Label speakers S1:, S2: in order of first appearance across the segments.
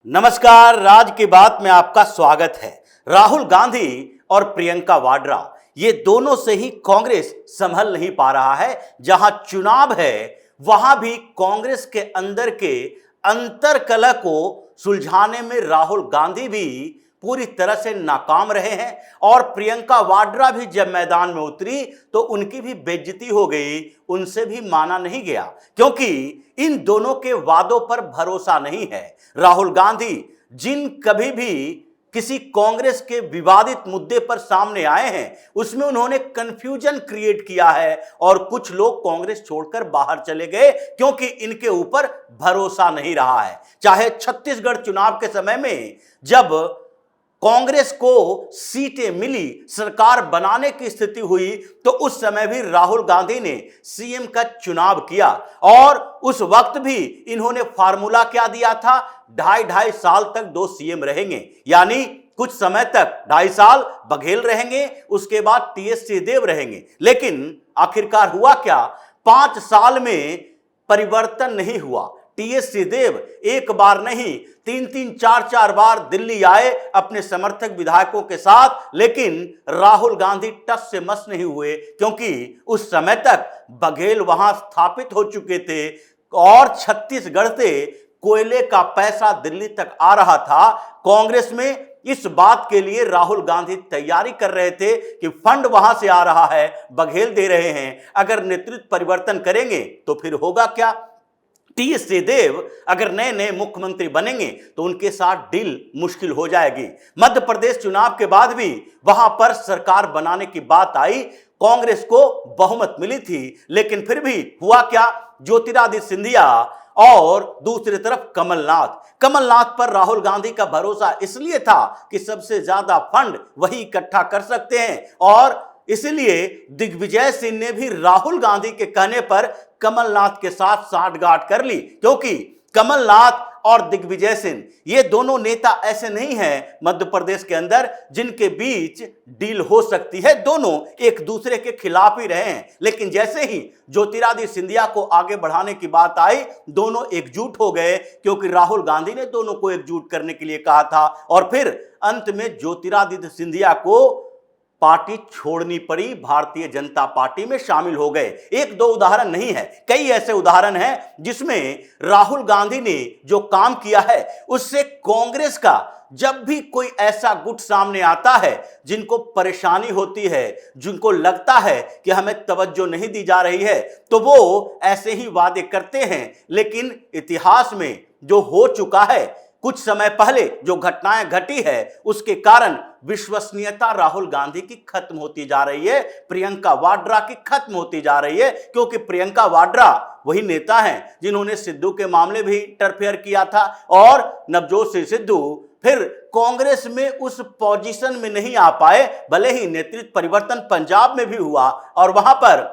S1: नमस्कार, राज की बात में आपका स्वागत है। राहुल गांधी और प्रियंका वाड्रा ये दोनों से ही कांग्रेस संभल नहीं पा रहा है। जहां चुनाव है वहां भी कांग्रेस के अंदर के अंतर्कलह को सुलझाने में राहुल गांधी भी पूरी तरह से नाकाम रहे हैं और प्रियंका वाड्रा भी जब मैदान में उतरी तो उनकी भी बेइज्जती हो गई, उनसे भी माना नहीं गया क्योंकि इन दोनों के वादों पर भरोसा नहीं है। राहुल गांधी जिन कभी भी किसी कांग्रेस के विवादित मुद्दे पर सामने आए हैं उसमें उन्होंने कंफ्यूजन क्रिएट किया है और कुछ लोग कांग्रेस छोड़कर बाहर चले गए क्योंकि इनके ऊपर भरोसा नहीं रहा है। चाहे छत्तीसगढ़ चुनाव के समय में जब कांग्रेस को सीटें मिली, सरकार बनाने की स्थिति हुई तो उस समय भी राहुल गांधी ने सीएम का चुनाव किया और उस वक्त भी इन्होंने फार्मूला क्या दिया था, 2.5 साल तक 2 सीएम रहेंगे, यानी कुछ समय तक 2.5 साल बघेल रहेंगे, उसके बाद टीएस सिंहदेव रहेंगे। लेकिन आखिरकार हुआ क्या, 5 साल में परिवर्तन नहीं हुआ। टीएस सिंहदेव एक बार नहीं 3-3, 4-4 बार दिल्ली आए अपने समर्थक विधायकों के साथ, लेकिन राहुल गांधी टस से मस नहीं हुए क्योंकि उस समय तक बघेल वहां स्थापित हो चुके थे और छत्तीसगढ़ से कोयले का पैसा दिल्ली तक आ रहा था। कांग्रेस में इस बात के लिए राहुल गांधी तैयारी कर रहे थे कि फंड वहां से आ रहा है, बघेल दे रहे हैं, अगर नेतृत्व परिवर्तन करेंगे तो फिर होगा क्या। टीएस सिंहदेव अगर नए नए मुख्यमंत्री बनेंगे तो उनके साथ डील मुश्किल हो जाएगी। मध्य प्रदेश चुनाव के बाद भी वहां पर सरकार बनाने की बात आई, कांग्रेस को बहुमत मिली थी, लेकिन फिर भी हुआ क्या, ज्योतिरादित्य सिंधिया और दूसरी तरफ कमलनाथ पर राहुल गांधी का भरोसा इसलिए था कि सबसे ज्यादा फंड वही इकट्ठा कर सकते हैं और इसलिए दिग्विजय सिंह ने भी राहुल गांधी के कहने पर कमलनाथ के साथ साठगांठ कर ली क्योंकि कमलनाथ और दिग्विजय सिंह ये दोनों नेता ऐसे नहीं हैं मध्य प्रदेश के अंदर जिनके बीच डील हो सकती है। दोनों एक दूसरे के खिलाफ ही रहे हैं, लेकिन जैसे ही ज्योतिरादित्य सिंधिया को आगे बढ़ाने की बात आई दोनों एकजुट हो गए क्योंकि राहुल गांधी ने दोनों को एकजुट करने के लिए कहा था और फिर अंत में ज्योतिरादित्य सिंधिया को पार्टी छोड़नी पड़ी, भारतीय जनता पार्टी में शामिल हो गए। 1-2 उदाहरण नहीं है, कई ऐसे उदाहरण हैं जिसमें राहुल गांधी ने जो काम किया है उससे कांग्रेस का जब भी कोई ऐसा गुट सामने आता है जिनको परेशानी होती है, जिनको लगता है कि हमें तवज्जो नहीं दी जा रही है, तो वो ऐसे ही वादे करते हैं। लेकिन इतिहास में जो हो चुका है, कुछ समय पहले जो घटनाएं घटी है उसके कारण विश्वसनीयता राहुल गांधी की खत्म होती जा रही है, प्रियंका वाड्रा की खत्म होती जा रही है क्योंकि प्रियंका वाड्रा वही नेता हैं जिन्होंने सिद्धू के मामले भी इंटरफेयर किया था और नवजोत सिंह सिद्धू फिर कांग्रेस में उस पोजीशन में नहीं आ पाए। भले ही नेतृत्व परिवर्तन पंजाब में भी हुआ और वहां पर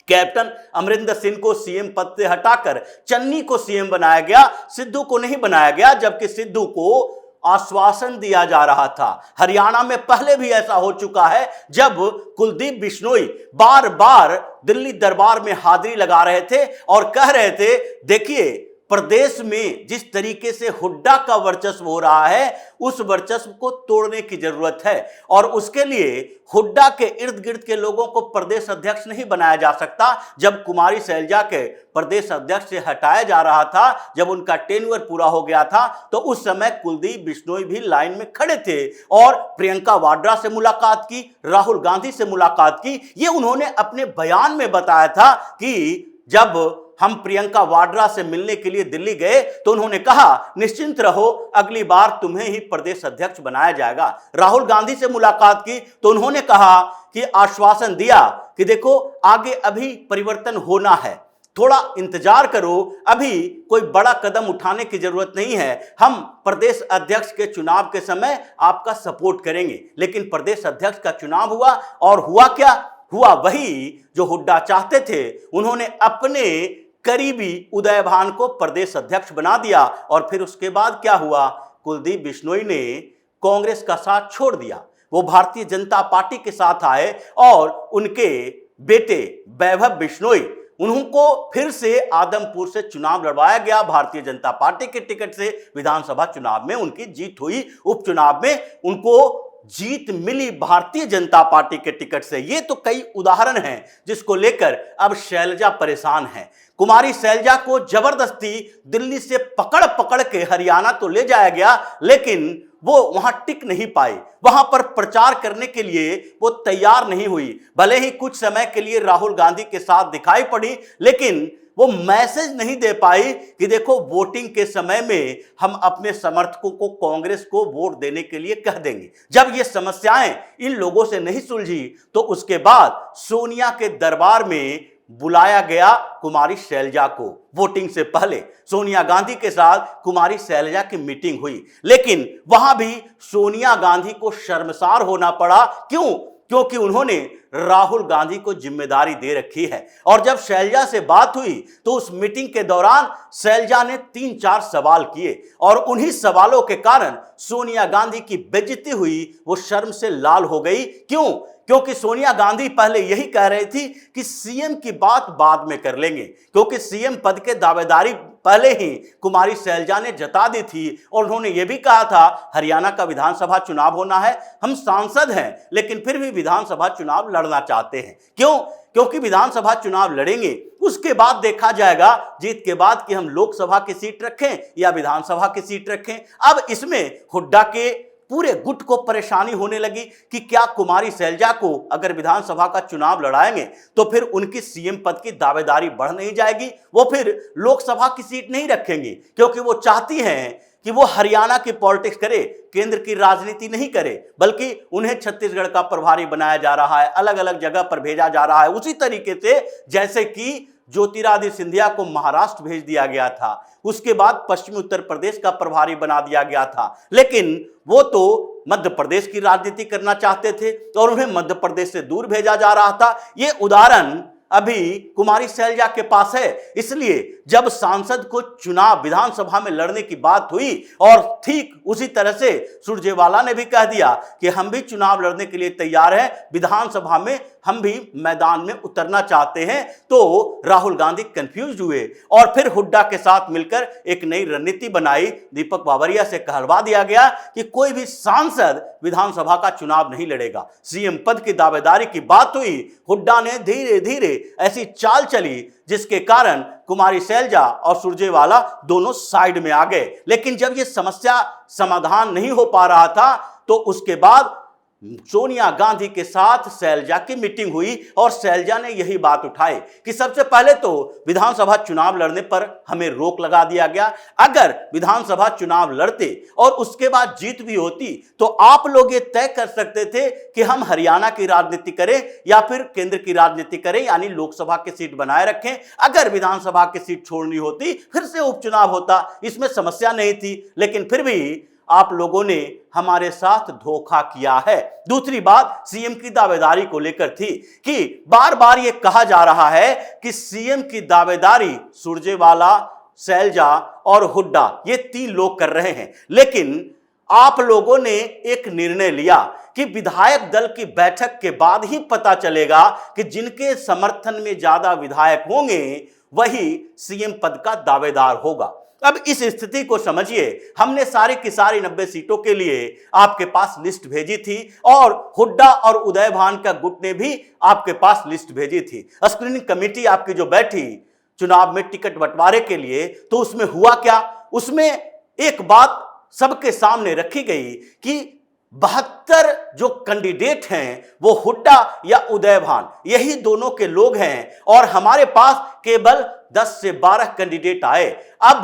S1: कैप्टन अमरिंदर सिंह को सीएम पद से हटाकर चन्नी को सीएम बनाया गया, सिद्धू को नहीं बनाया गया, जबकि सिद्धू को आश्वासन दिया जा रहा था। हरियाणा में पहले भी ऐसा हो चुका है जब कुलदीप बिश्नोई बार बार दिल्ली दरबार में हाजिरी लगा रहे थे और कह रहे थे देखिए प्रदेश में जिस तरीके से हुड्डा का वर्चस्व हो रहा है उस वर्चस्व को तोड़ने की जरूरत है और उसके लिए हुड्डा के इर्द गिर्द के लोगों को प्रदेश अध्यक्ष नहीं बनाया जा सकता। जब कुमारी शैलजा के प्रदेश अध्यक्ष से हटाया जा रहा था, जब उनका टेन्योर पूरा हो गया था, तो उस समय कुलदीप बिश्नोई भी लाइन में खड़े थे और प्रियंका वाड्रा से मुलाकात की, राहुल गांधी से मुलाकात की। ये उन्होंने अपने बयान में बताया था कि जब हम प्रियंका वाड्रा से मिलने के लिए दिल्ली गए तो उन्होंने कहा निश्चिंत रहो, अगली बार तुम्हें ही प्रदेश अध्यक्ष बनाया जाएगा। राहुल गांधी से मुलाकात की तो उन्होंने कहा कि आश्वासन दिया कि देखो आगे अभी परिवर्तन होना है, थोड़ा इंतजार करो, अभी कोई बड़ा कदम उठाने की जरूरत नहीं है, हम प्रदेश अध्यक्ष के चुनाव के समय आपका सपोर्ट करेंगे। लेकिन प्रदेश अध्यक्ष का चुनाव हुआ और हुआ क्या, हुआ वही जो हुड्डा चाहते थे। उन्होंने अपने करीबी उदयभान को प्रदेश अध्यक्ष बना दिया और फिर उसके बाद क्या हुआ, कुलदीप बिश्नोई ने कांग्रेस का साथ छोड़ दिया, वो भारतीय जनता पार्टी के साथ आए और उनके बेटे वैभव बिश्नोई उनको फिर से आदमपुर से चुनाव लड़वाया गया, भारतीय जनता पार्टी के टिकट से विधानसभा चुनाव में उनकी जीत हुई, उपचुनाव में उनको जीत मिली भारतीय जनता पार्टी के टिकट से। ये तो कई उदाहरण हैं जिसको लेकर अब शैलजा परेशान है। कुमारी शैलजा को जबरदस्ती दिल्ली से पकड़ पकड़ के हरियाणा तो ले जाया गया, लेकिन वो वहां टिक नहीं पाई, वहां पर प्रचार करने के लिए वो तैयार नहीं हुई। भले ही कुछ समय के लिए राहुल गांधी के साथ दिखाई पड़ी, लेकिन वो मैसेज नहीं दे पाई कि देखो वोटिंग के समय में हम अपने समर्थकों को, कांग्रेस को वोट देने के लिए कह देंगे। जब ये समस्याएं इन लोगों से नहीं सुलझी तो उसके बाद सोनिया के दरबार में बुलाया गया कुमारी शैलजा को। वोटिंग से पहले सोनिया गांधी के साथ कुमारी शैलजा की मीटिंग हुई, लेकिन वहां भी सोनिया गांधी को शर्मसार होना पड़ा। क्यों? क्योंकि उन्होंने राहुल गांधी को जिम्मेदारी दे रखी है। और जब शैलजा से बात हुई तो उस मीटिंग के दौरान शैलजा ने 3-4 सवाल किए और उन्हीं सवालों के कारण सोनिया गांधी की बेइज्जती हुई, वो शर्म से लाल हो गई। क्यों? क्योंकि सोनिया गांधी पहले यही कह रही थी कि सीएम की बात बाद में कर लेंगे, क्योंकि सीएम पद के दावेदारी पहले ही कुमारी शैलजा ने जता दी थी और उन्होंने यह भी कहा था हरियाणा का विधानसभा चुनाव होना है, हम सांसद हैं लेकिन फिर भी विधानसभा चुनाव लड़ना चाहते हैं। क्यों? क्योंकि विधानसभा चुनाव लड़ेंगे, उसके बाद देखा जाएगा जीत के बाद कि हम लोकसभा की सीट रखें या विधानसभा की सीट रखें। अब इसमें हुड्डा के पूरे गुट को परेशानी होने लगी कि क्या कुमारी शैलजा को अगर विधानसभा का चुनाव लड़ाएंगे तो फिर उनकी सीएम पद की दावेदारी बढ़ नहीं जाएगी, वो फिर लोकसभा की सीट नहीं रखेंगी, क्योंकि वो चाहती हैं कि वो हरियाणा की पॉलिटिक्स करे, केंद्र की राजनीति नहीं करे, बल्कि उन्हें छत्तीसगढ़ का प्रभारी बनाया जा रहा है, अलग अलग जगह पर भेजा जा रहा है, उसी तरीके से जैसे कि ज्योतिरादित्य सिंधिया को महाराष्ट्र भेज दिया गया था, उसके बाद पश्चिमी उत्तर प्रदेश का प्रभारी बना दिया गया था। लेकिन वो तो मध्य प्रदेश की राजनीति करना चाहते थे और उन्हें मध्य प्रदेश से दूर भेजा जा रहा था। ये उदाहरण अभी कुमारी शैलजा के पास है। इसलिए जब सांसद को चुनाव विधानसभा में लड़ने की बात हुई और ठीक उसी तरह से सुरजेवाला ने भी कह दिया कि हम भी चुनाव लड़ने के लिए तैयार हैं, विधानसभा में हम भी मैदान में उतरना चाहते हैं, तो राहुल गांधी कंफ्यूज हुए और फिर हुड्डा के साथ मिलकर एक नई रणनीति बनाई। दीपक बावरिया से कहलवा दिया गया कि कोई भी सांसद विधानसभा का चुनाव नहीं लड़ेगा। सीएम पद की दावेदारी की बात हुई, हुड्डा ने धीरे धीरे ऐसी चाल चली जिसके कारण कुमारी शैलजा और सुरजेवाला दोनों साइड में आ गए। लेकिन जब यह समस्या समाधान नहीं हो पा रहा था तो उसके बाद सोनिया गांधी के साथ शैलजा की मीटिंग हुई और शैलजा ने यही बात उठाई कि सबसे पहले तो विधानसभा चुनाव लड़ने पर हमें रोक लगा दिया गया। अगर विधानसभा चुनाव लड़ते और उसके बाद जीत भी होती तो आप लोग ये तय कर सकते थे कि हम हरियाणा की राजनीति करें या फिर केंद्र की राजनीति करें, यानी लोकसभा की सीट बनाए रखें। अगर विधानसभा की सीट छोड़नी होती फिर से उपचुनाव होता, इसमें समस्या नहीं थी, लेकिन फिर भी आप लोगों ने हमारे साथ धोखा किया है। दूसरी बात सीएम की दावेदारी को लेकर थी कि बार बार यह कहा जा रहा है कि सीएम की दावेदारी सुरजेवाला, शैलजा और हुड्डा ये 3 लोग कर रहे हैं, लेकिन आप लोगों ने एक निर्णय लिया कि विधायक दल की बैठक के बाद ही पता चलेगा कि जिनके समर्थन में ज्यादा विधायक होंगे वही सीएम पद का दावेदार होगा। अब इस स्थिति को समझिए, हमने सारी की सारी 90 सीटों के लिए आपके पास लिस्ट भेजी थी और हुड्डा और उदय भान का गुट ने भी आपके पास लिस्ट भेजी थी। स्क्रीनिंग कमेटी आपकी जो बैठी चुनाव में टिकट बंटवारे के लिए, तो उसमें हुआ क्या? उसमें एक बात सबके सामने रखी गई कि 72 जो कैंडिडेट हैं वो हुड्डा या उदय भान, यही दोनों के लोग हैं और हमारे पास केवल 10 से 12 कैंडिडेट आए। अब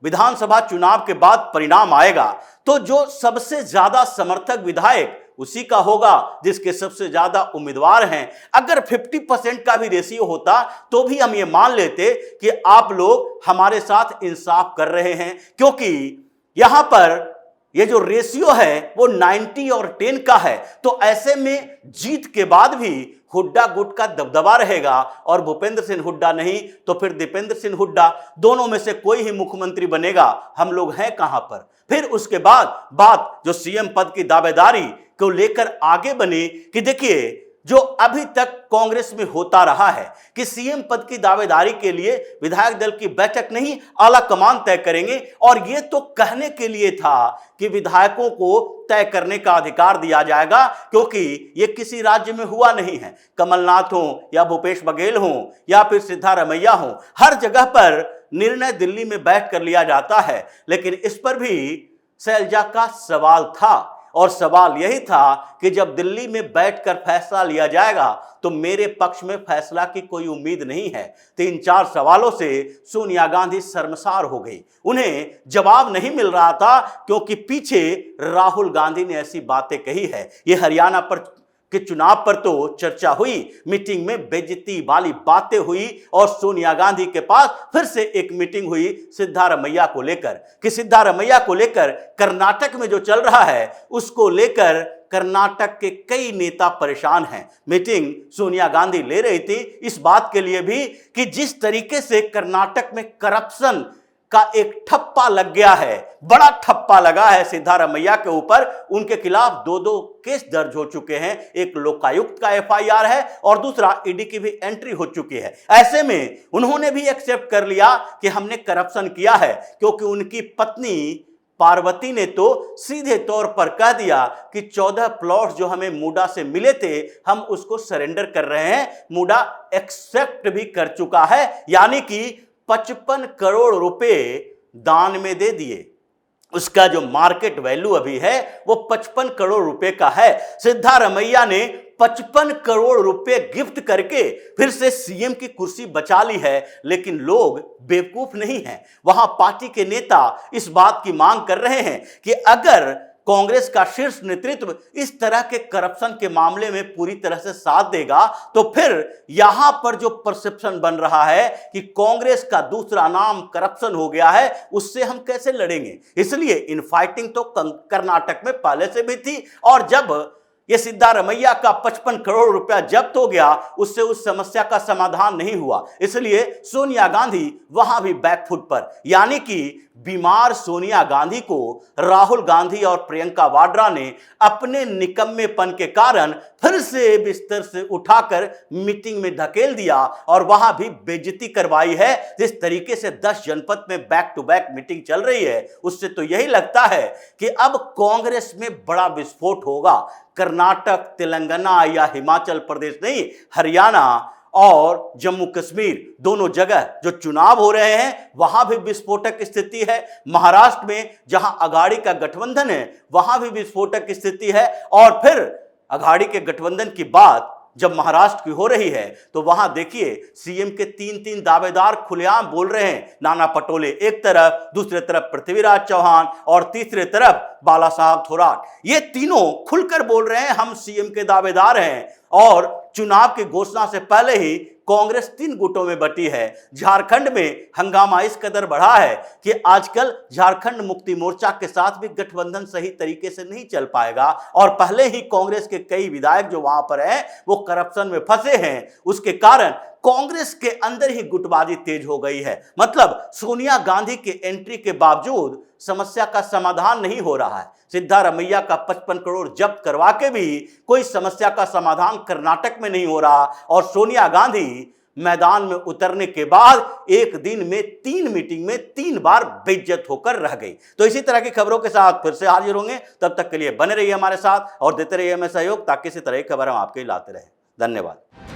S1: विधानसभा चुनाव के बाद परिणाम आएगा तो जो सबसे ज्यादा समर्थक विधायक उसी का होगा जिसके सबसे ज्यादा उम्मीदवार हैं। अगर 50% का भी रेशियो होता तो भी हम ये मान लेते कि आप लोग हमारे साथ इंसाफ कर रहे हैं, क्योंकि यहां पर ये जो रेशियो है वो 90 और 10 का है। तो ऐसे में जीत के बाद भी हुड्डा गुट का दबदबा रहेगा और भूपेंद्र सिंह हुड्डा नहीं तो फिर दीपेंद्र सिंह हुड्डा, दोनों में से कोई ही मुख्यमंत्री बनेगा। हम लोग हैं कहां पर? फिर उसके बाद बात जो सीएम पद की दावेदारी को लेकर आगे बनी कि देखिए जो अभी तक कांग्रेस में होता रहा है कि सीएम पद की दावेदारी के लिए विधायक दल की बैठक नहीं, आला कमान तय करेंगे। और यह तो कहने के लिए था कि विधायकों को तय करने का अधिकार दिया जाएगा, क्योंकि यह किसी राज्य में हुआ नहीं है। कमलनाथ हो या भूपेश बघेल हो या फिर सिद्धारमैया हो, हर जगह पर निर्णय दिल्ली में बैठ कर लिया जाता है। लेकिन इस पर भी शैलजा का सवाल था, और सवाल यही था कि जब दिल्ली में बैठकर फैसला लिया जाएगा तो मेरे पक्ष में फैसला की कोई उम्मीद नहीं है। 3-4 सवालों से सोनिया गांधी शर्मसार हो गई, उन्हें जवाब नहीं मिल रहा था, क्योंकि पीछे राहुल गांधी ने ऐसी बातें कही है। यह हरियाणा पर के चुनाव पर तो चर्चा हुई, मीटिंग में बेइज्जती वाली बातें हुई, और सोनिया गांधी के पास फिर से एक मीटिंग हुई सिद्धारमैया को लेकर, कि सिद्धारमैया को लेकर कर्नाटक में जो चल रहा है उसको लेकर कर्नाटक के कई नेता परेशान हैं। मीटिंग सोनिया गांधी ले रही थी इस बात के लिए भी कि जिस तरीके से कर्नाटक में करप्शन का एक ठप्पा लग गया है, बड़ा ठप्पा लगा है सिद्धारमैया के ऊपर। उनके खिलाफ 2 केस दर्ज हो चुके हैं, एक लोकायुक्त का एफआईआर है और दूसरा ईडी की भी एंट्री हो चुकी है। ऐसे में उन्होंने भी एक्सेप्ट कर लिया कि हमने करप्शन किया है, क्योंकि उनकी पत्नी पार्वती ने तो सीधे तौर पर कह दिया कि 14 प्लॉट जो हमें मूडा से मिले थे हम उसको सरेंडर कर रहे हैं। मूडा एक्सेप्ट भी कर चुका है, यानी कि 55 करोड़ रुपए दान में दे दिए। उसका जो मार्केट वैल्यू अभी है वो 55 करोड़ रुपए का है। सिद्धारमैया ने 55 करोड़ रुपए गिफ्ट करके फिर से सीएम की कुर्सी बचा ली है। लेकिन लोग बेवकूफ नहीं हैं। वहां पार्टी के नेता इस बात की मांग कर रहे हैं कि अगर कांग्रेस का शीर्ष नेतृत्व इस तरह के करप्शन के मामले में पूरी तरह से साथ देगा तो फिर यहां पर जो परसेप्शन बन रहा है कि कांग्रेस का दूसरा नाम करप्शन हो गया है, उससे हम कैसे लड़ेंगे। इसलिए इनफाइटिंग तो कर्नाटक में पहले से भी थी, और जब ये सिद्धारमैया का 55 करोड़ रुपया जब्त हो गया उससे उस समस्या का समाधान नहीं हुआ। इसलिए सोनिया गांधी वहां भी बैकफुट पर, यानी कि बीमार सोनिया गांधी को राहुल गांधी और प्रियंका वाड्रा ने अपने निकम्मेपन के कारण फिर से बिस्तर से उठाकर मीटिंग में धकेल दिया और वहां भी बेइज्जती करवाई है। जिस तरीके से 10 जनपद में बैक टू बैक मीटिंग चल रही है उससे तो यही लगता है कि अब कांग्रेस में बड़ा विस्फोट होगा। कर्नाटक, तेलंगाना या हिमाचल प्रदेश नहीं, हरियाणा और जम्मू कश्मीर दोनों जगह जो चुनाव हो रहे हैं वहां भी विस्फोटक स्थिति है। महाराष्ट्र में जहां अघाड़ी का गठबंधन है वहां भी विस्फोटक स्थिति है। और फिर अघाड़ी के गठबंधन की बात जब महाराष्ट्र की हो रही है तो वहां देखिए सीएम के 3 दावेदार खुलेआम बोल रहे हैं। नाना पटोले एक तरफ, दूसरे तरफ पृथ्वीराज चौहान और तीसरे तरफ बाला साहब थोराट। ये तीनों खुलकर बोल रहे हैं हम सीएम के दावेदार हैं। और चुनाव की घोषणा से पहले ही कांग्रेस 3 गुटों में बटी है। झारखंड में हंगामा इस कदर बढ़ा है कि आजकल झारखंड मुक्ति मोर्चा के साथ भी गठबंधन सही तरीके से नहीं चल पाएगा। और पहले ही कांग्रेस के कई विधायक जो वहां पर हैं वो करप्शन में फंसे हैं। उसके कारण कांग्रेस के अंदर ही गुटबाजी तेज हो गई है। मतलब सोनिया गांधी के एंट्री के बावजूद समस्या का समाधान नहीं हो रहा है। सिद्धारमैया का 55 करोड़ जब्त करवा के भी कोई समस्या का समाधान कर्नाटक में नहीं हो रहा। और सोनिया गांधी मैदान में उतरने के बाद एक दिन में 3 मीटिंग में 3 बार बेइज्जत होकर रह गई। तो इसी तरह की खबरों के साथ फिर से हाजिर होंगे। तब तक के लिए बने रहिए हमारे साथ और देते रहिए हमें सहयोग, ताकि इसी तरह की खबर हम आपके लिए लाते रहें। धन्यवाद।